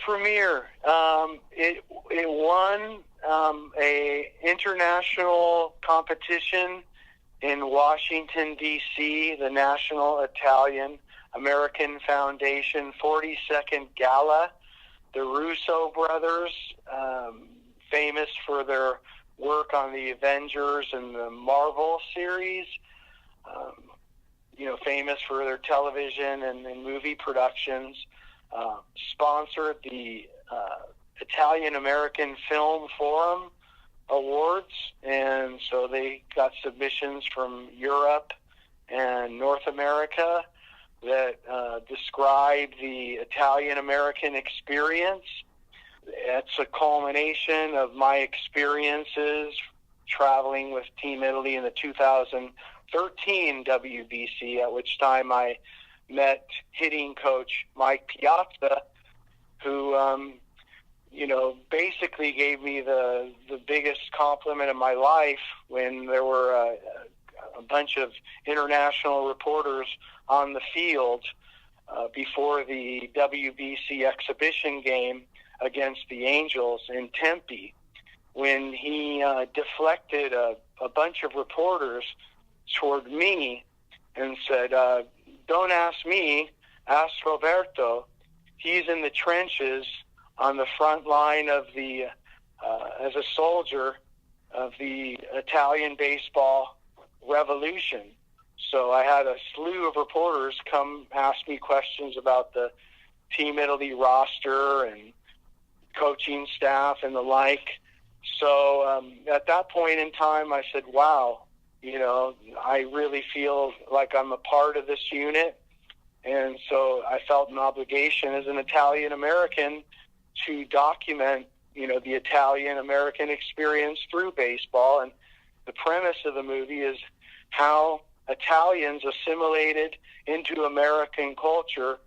premiere. It won a international competition in Washington, D.C., the National Italian American Foundation 42nd Gala. The Russo brothers, famous for their work on the Avengers and the Marvel series, famous for their television and movie productions, sponsored the Italian American Film Forum Awards, and so they got submissions from Europe and North America that describe the Italian American experience. It's a culmination of my experiences traveling with Team Italy in the 2013 WBC, at which time I met hitting coach Mike Piazza, who basically gave me the biggest compliment of my life when there were a bunch of international reporters on the field before the WBC exhibition game against the Angels in Tempe, when he deflected a bunch of reporters toward me and said, don't ask me, ask Roberto. He's in the trenches on the front line of the, as a soldier of the Italian baseball revolution. So I had a slew of reporters come ask me questions about the Team Italy roster and coaching staff and the like. So at that point in time, I said, wow, I really feel like I'm a part of this unit. And so I felt an obligation as an Italian American to document, the Italian American experience through baseball. And the premise of the movie is how Italians assimilated into American culture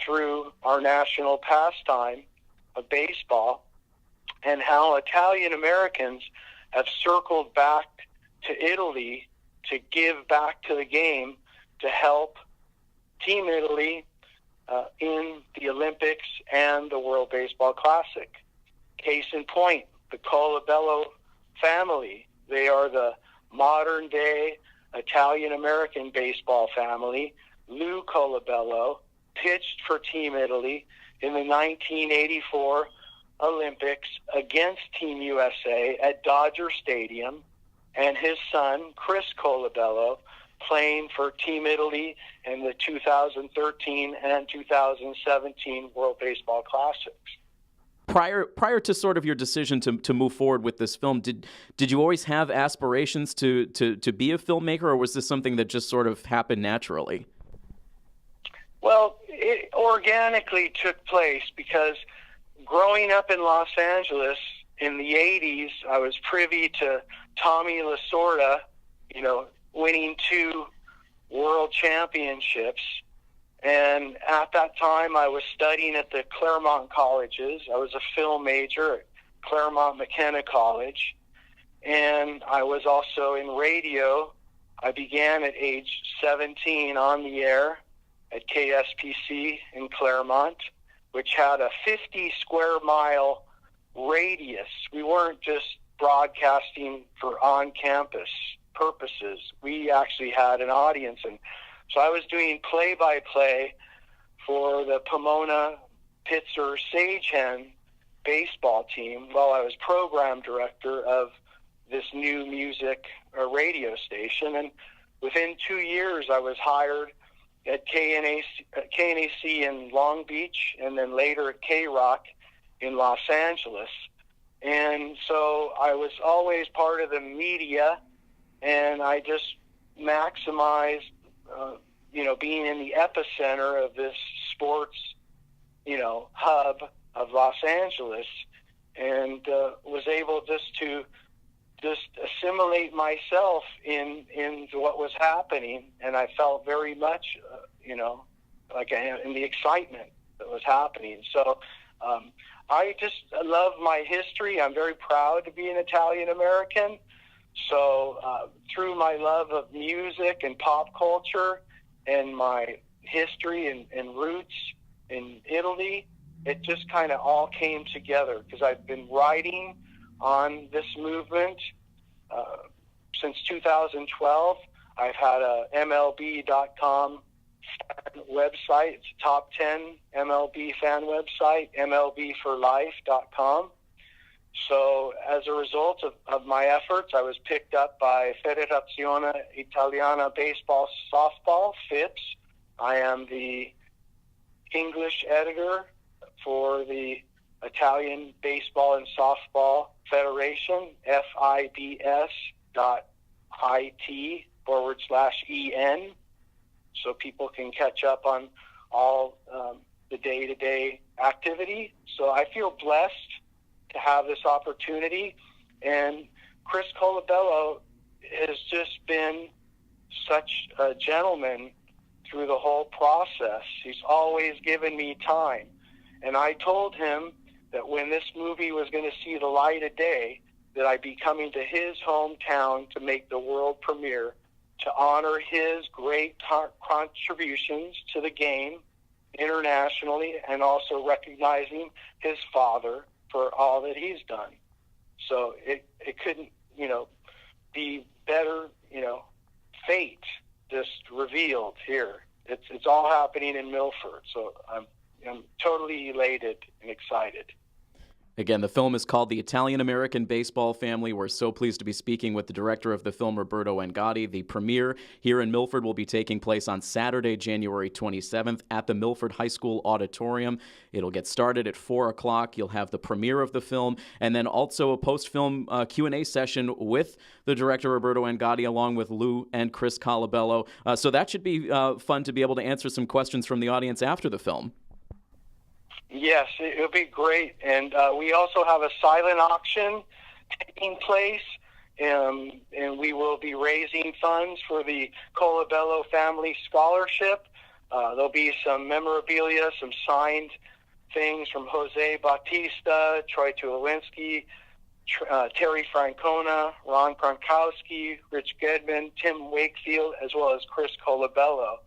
through our national pastime of baseball, and how Italian Americans have circled back to Italy to give back to the game to help Team Italy in the Olympics and the World Baseball Classic. Case in point, the Colabello family. They are the modern-day Italian-American baseball family. Lou Colabello pitched for Team Italy in the 1984 Olympics against Team USA at Dodger Stadium, and his son, Chris Colabello, playing for Team Italy in the 2013 and 2017 World Baseball Classics. Prior to sort of your decision to move forward with this film, did you always have aspirations to be a filmmaker, or was this something that just sort of happened naturally? Well, it organically took place because growing up in Los Angeles in the 80s, I was privy to Tommy Lasorda, winning 2 world championships. And at that time, I was studying at the Claremont colleges. I was a film major at Claremont McKenna College. And I was also in radio. I began at age 17 on the air at KSPC in Claremont, which had a 50 square mile radius. We weren't just broadcasting for on-campus purposes. We actually had an audience. And so I was doing play-by-play for the Pomona Pitzer Sage-Hen baseball team while I was program director of this new music radio station. And within 2 years, I was hired at KNAC in Long Beach, and then later at K-Rock in Los Angeles. And so I was always part of the media, and I just maximized, being in the epicenter of this sports, hub of Los Angeles, and was able to assimilate myself into what was happening, and I felt very much, like in the excitement that was happening. So I just love my history. I'm very proud to be an Italian American. So through my love of music and pop culture and my history and roots in Italy, it just kind of all came together because I've been writing on this movement since 2012. I've had a MLB.com fan website. It's a top 10 MLB fan website, MLBforlife.com. So as a result of my efforts, I was picked up by Federazione Italiana Baseball Softball, FIPS. I am the English editor for the Italian Baseball and Softball Federation, FIBS.IT/EN, so people can catch up on all the day-to-day activity. So I feel blessed to have this opportunity, and Chris Colabello has just been such a gentleman through the whole process. He's always given me time, and I told him that when this movie was going to see the light of day, that I'd be coming to his hometown to make the world premiere to honor his great contributions to the game internationally, and also recognizing his father for all that he's done. So it couldn't, be better, fate just revealed here. It's all happening in Milford. So I'm totally elated and excited. Again, the film is called The Italian-American Baseball Family. We're so pleased to be speaking with the director of the film, Roberto Angotti. The premiere here in Milford will be taking place on Saturday, January 27th at the Milford High School Auditorium. It'll get started at 4 o'clock. You'll have the premiere of the film and then also a post-film Q&A session with the director, Roberto Angotti, along with Lou and Chris Colabello. So that should be fun to be able to answer some questions from the audience after the film. Yes, it'll be great. And we also have a silent auction taking place, and we will be raising funds for the Colabello Family Scholarship. There'll be some memorabilia, some signed things from Jose Bautista, Troy Tulowitzki, Terry Francona, Ron Gronkowski, Rich Gedman, Tim Wakefield, as well as Chris Colabello.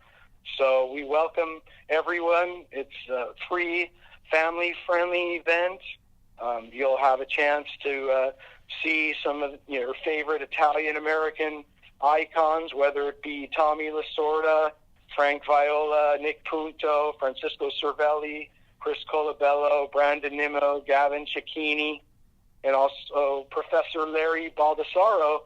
So we welcome everyone. It's a free, family-friendly event. You'll have a chance to see some of your favorite Italian-American icons, whether it be Tommy Lasorda, Frank Viola, Nick Punto, Francisco Cervelli, Chris Colabello, Brandon Nimmo, Gavin Cecchini, and also Professor Larry Baldassaro,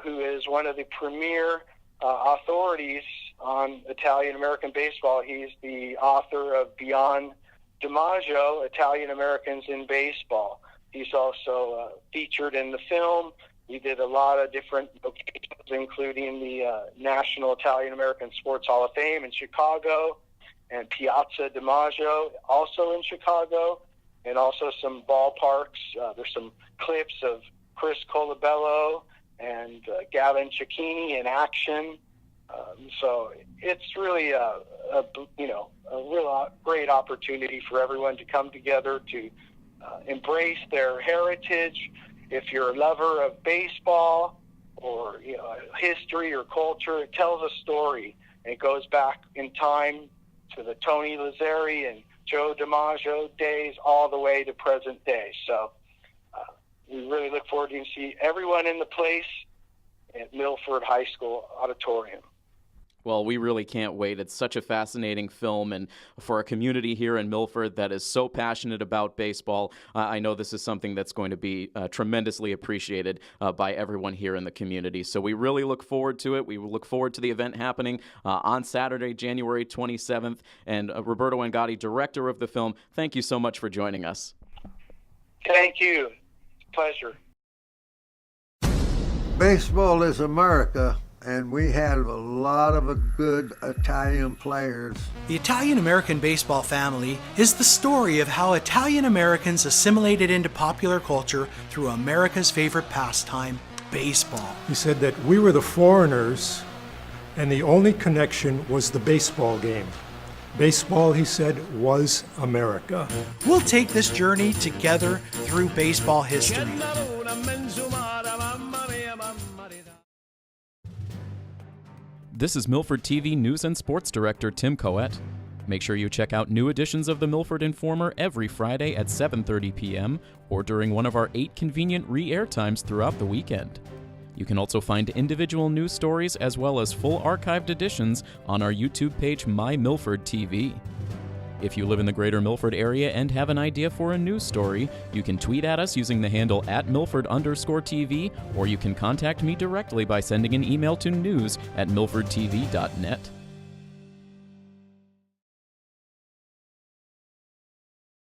who is one of the premier authorities on Italian-American baseball. He's the author of Beyond DiMaggio, Italian Americans in Baseball. He's also featured in the film. We did a lot of different locations, including the National Italian American Sports Hall of Fame in Chicago, and Piazza DiMaggio, also in Chicago, and also some ballparks. There's some clips of Chris Colabello and Gavin Cecchini in action. So it's really a real great opportunity for everyone to come together to embrace their heritage. If you're a lover of baseball or history or culture, it tells a story. And it goes back in time to the Tony Lazzeri and Joe DiMaggio days all the way to present day. So we really look forward to see everyone in the place at Milford High School Auditorium. Well, we really can't wait. It's such a fascinating film, and for a community here in Milford that is so passionate about baseball, I know this is something that's going to be tremendously appreciated by everyone here in the community. So we really look forward to it. We look forward to the event happening on Saturday, January 27th. And Roberto Angotti, director of the film, thank you so much for joining us. Thank you. Pleasure. Baseball is America, and we have a lot of good Italian players. The Italian-American Baseball Family is the story of how Italian-Americans assimilated into popular culture through America's favorite pastime, baseball. He said that we were the foreigners, and the only connection was the baseball game. Baseball, he said, was America. We'll take this journey together through baseball history. This is Milford TV News and Sports Director Tim Coet. Make sure you check out new editions of the Milford Informer every Friday at 7:30 p.m. or during one of our 8 convenient re-air times throughout the weekend. You can also find individual news stories as well as full archived editions on our YouTube page, My Milford TV. If you live in the greater Milford area and have an idea for a news story, you can tweet at us using the handle @Milford_TV, or you can contact me directly by sending an email to news@milfordtv.net.